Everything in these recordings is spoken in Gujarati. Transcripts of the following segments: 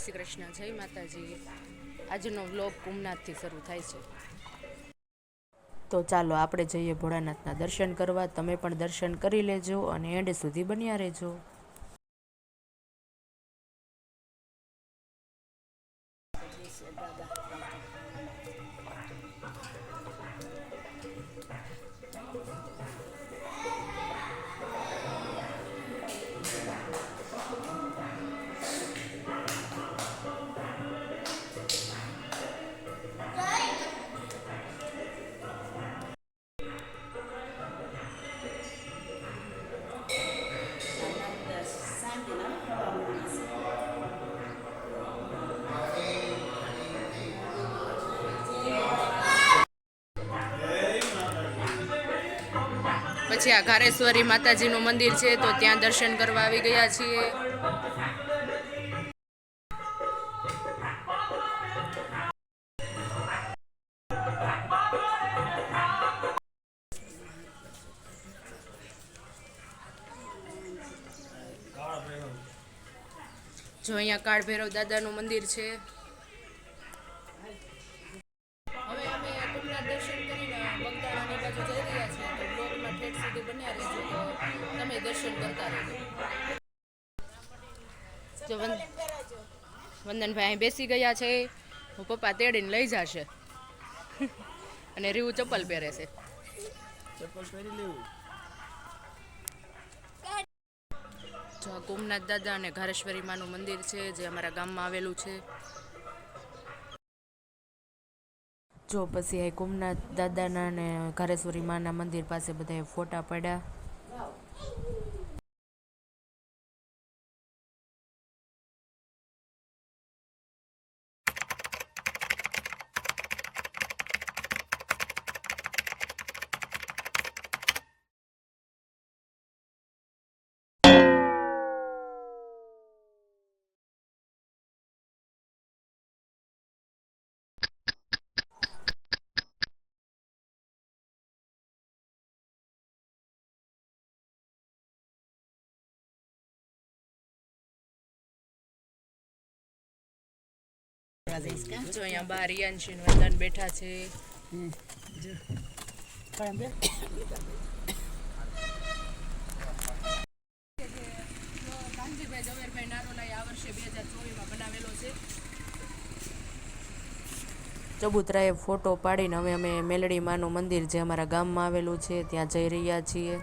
શ્રી કૃષ્ણ, જય માતાજી। આજનો વ્લોગ કુમનાથથી શરૂ થાય છે। તો ચાલો આપણે જઈએ ભોળાનાથના દર્શન કરવા। તમે પણ દર્શન કરી લેજો અને એન્ડ સુધી બન્યા રહેજો। પછી આ ઘારેશ્વરી માતાજીનું મંદિર છે તો ત્યાં દર્શન કરવા આવી ગયા છીએ। જો અહીંયા કાળ ભૈરવ દાદાનું મંદિર છે। હવે અમે કુમનાથ દર્શન કરીને બગદાણાની બાજુ જઈ રહ્યા છીએ તો બ્લોગમાં ઠેઠ સુધી બન્યા રહેજો તો તમે દર્શન કરતા રહેજો। જો વંદનભાઈ અહીં બેસી ગયા છે, હું પપ્પા તેડીને લઈ જશે અને રીવું ચપ્પલ પહેરે છે। ચપ્પલ પહેરી લેવું। જો આ કુમનાથ દાદા અને ઘારેશ્વરી માનું મંદિર છે જે અમારા ગામમાં આવેલું છે। જો પછી આ કુમનાથ દાદાના અને ઘારેશ્વરી માના મંદિર પાસે બધાએ ફોટા પડ્યા। જો અહીંયા બહાર રિયાંશી વંદન બેઠા છે। કાનજીભાઈ ઝવેરભાઈ નારોલાએ આ વર્ષે 2024માં બનાવેલો છે। ચબૂતરાએ ફોટો પાડીને હવે અમે મેલડી માનું મંદિર જે અમારા ગામમાં આવેલું છે ત્યાં જઈ રહ્યા છીએ।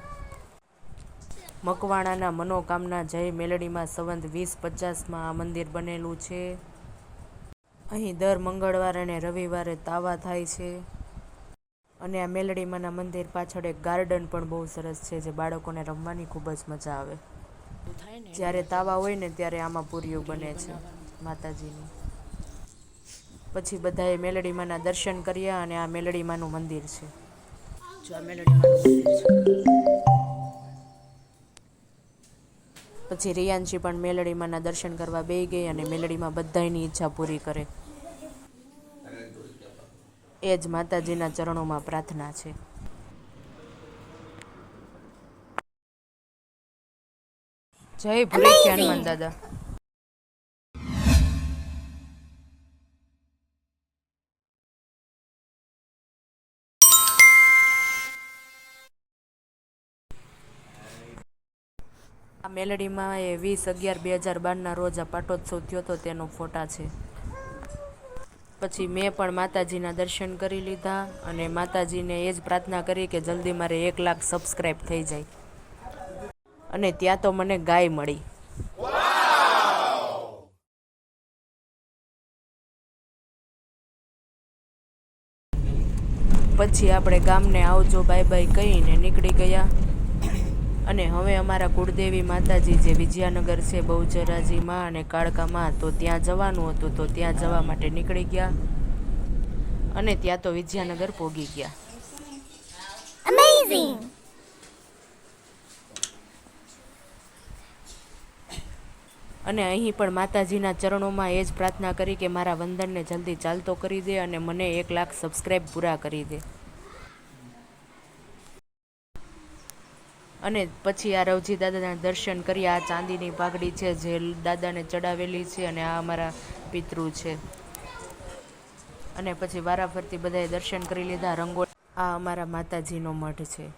મકવાણાના મનોકામના જય મેલડીમાં સંવંત 2050માં આ મંદિર બનેલું છે। અહીં દર મંગળવારે અને રવિવારે તાવા થાય છે અને આ મેલડીમાના મંદિર પાછળ એક ગાર્ડન પણ બહુ સરસ છે જે બાળકોને રમવાની ખૂબ જ મજા આવે। જ્યારે તાવા હોય ને ત્યારે આમાં પૂરીઓ બને છે માતાજીની। પછી બધાએ મેલડીમાના દર્શન કર્યા અને આ મેલડીમાનું મંદિર છે। જો આ મેલડીમાનું મંદિર છે। પછી રિયાંશી પણ મેલડીમાના દર્શન કરવા બેસી ગઈ અને મેલડીમાં બધાની ઈચ્છા પૂરી કરે એ જ માતાજીના ચરણોમાં પ્રાર્થના છે। જય ભૂલેખી હનુમાન દાદા। આ મેલડીમાં એ 20/11/2012ના રોજ આ પાટોત્સવ થયો હતો તેનો ફોટા છે। પછી મેં પણ માતાજીના દર્શન કરી લીધા અને માતાજીને એ જ પ્રાર્થના કરી કે જલ્દી મારે 1 લાખ સબસ્ક્રાઈબ થઈ જાય અને ત્યાં તો મને ગાય મળી। પછી આપણે ગામને આવજો બાય બાય કહીને નીકળી ગયા અને હવે અમારા કુળદેવી માતાજી જે વિજયાનગર છે બહુચરાજી માં અને કાળકા માં તો ત્યાં જવાનું હતું તો ત્યાં જવા માટે નીકળી ગયા અને ત્યાં તો વિજયાનગર પહોંચી ગયા। અમેઝિંગ। અને અહીં પણ માતાજીના ચરણોમાં એ જ પ્રાર્થના કરી કે મારા વંદનને જલ્દી ચાલતો કરી દે અને મને 1 લાખ સબસ્ક્રાઈબ પૂરા કરી દે। અને પછી આ રવજી દાદાના દર્શન કરી. આ ચાંદીની પાઘડી છે જે દાદાને ચડાવેલી છે, અને આ અમારા પિતૃ છે. અને પછી વારાફરતી બધાએ દર્શન કરી લીધા. રંગોળી. આ અમારા માતાજીનો મઢ છે.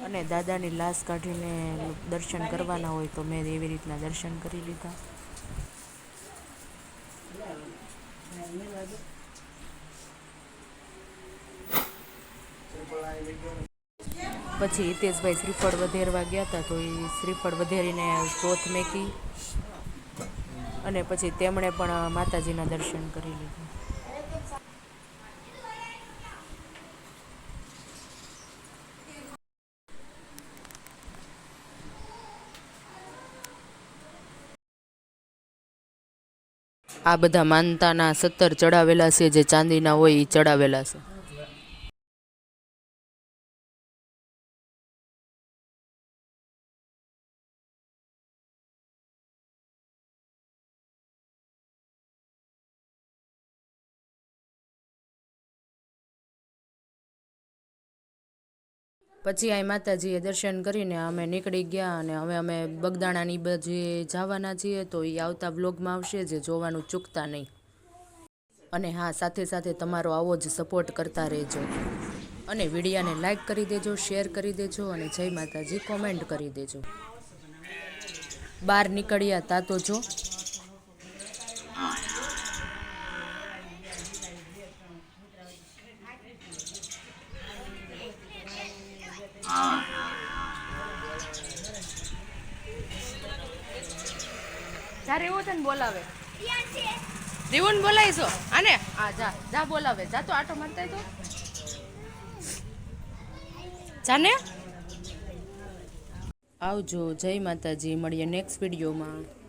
અને દાદાની લાશ કાઢીને દર્શન કરવાના હોય તો મેં એવી રીતના દર્શન કરી લીધા. પછી હિતેશભાઈ શ્રીફળ વધેરવા ગયા હતા, તો એ શ્રીફળ વધેરીને ચોથ મેકી, અને પછી તેમણે પણ માતાજીના દર્શન કરી લીધા. આ બધા માનતાના 17 ચડાવેલા છે, જે ચાંદીના હોય એ ચડાવેલા છે. પછી આ માતાજીએ દર્શન કરીને અમે નીકળી ગયા, અને હવે અમે બગદાણાની બાજુ જવાના છીએ. તો એ આવતા વ્લોગમાં આવશે, જે જોવાનું ચૂકતા નહીં. અને હા, સાથે સાથે તમારો આવો જ સપોર્ટ કરતા રહેજો. અને વિડીયાને લાઈક કરી દેજો, શેર કરી દેજો, અને જય માતાજી કોમેન્ટ કરી દેજો. બહાર નીકળ્યા તા તો જો તારે એવું છે ને બોલાવે રીવન બોલાવીશો આને. આ જા જા બોલાવે, જા તો આટો મારતા તો જાને. આવજો, જય માતાજી. મળીએ નેક્સ્ટ વિડીયોમાં.